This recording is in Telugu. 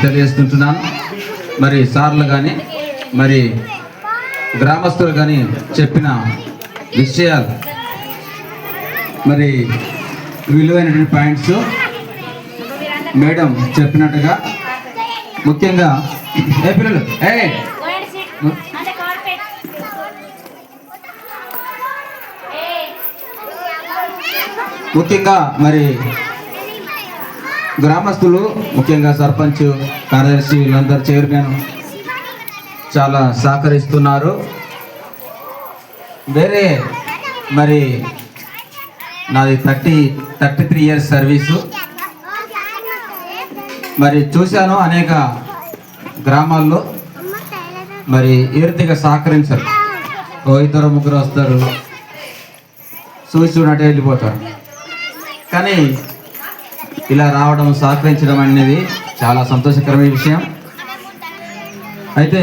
తెలియజేస్తుంటున్నాను. మరి సార్లు కానీ మరి గ్రామస్తులు కానీ చెప్పిన విషయాలు మరి విలువైనటువంటి పాయింట్స్ మేడం చెప్పినట్టుగా ముఖ్యంగా పిల్లలు ముఖ్యంగా మరి గ్రామస్తులు ముఖ్యంగా సర్పంచ్ కార్యదర్శి వీళ్ళందరూ చైర్మన్ చాలా సహకరిస్తున్నారు. వేరే మరి నాది 33 ఇయర్స్ సర్వీసు. మరి చూశాను అనేక గ్రామాల్లో మరి ఏ రీతిగా సహకరించరు. ఇద్దరు ముగ్గురు వస్తారు, చూసినట్టు వెళ్ళిపోతారు. కానీ ఇలా రావడం సహకరించడం అనేది చాలా సంతోషకరమైన విషయం. అయితే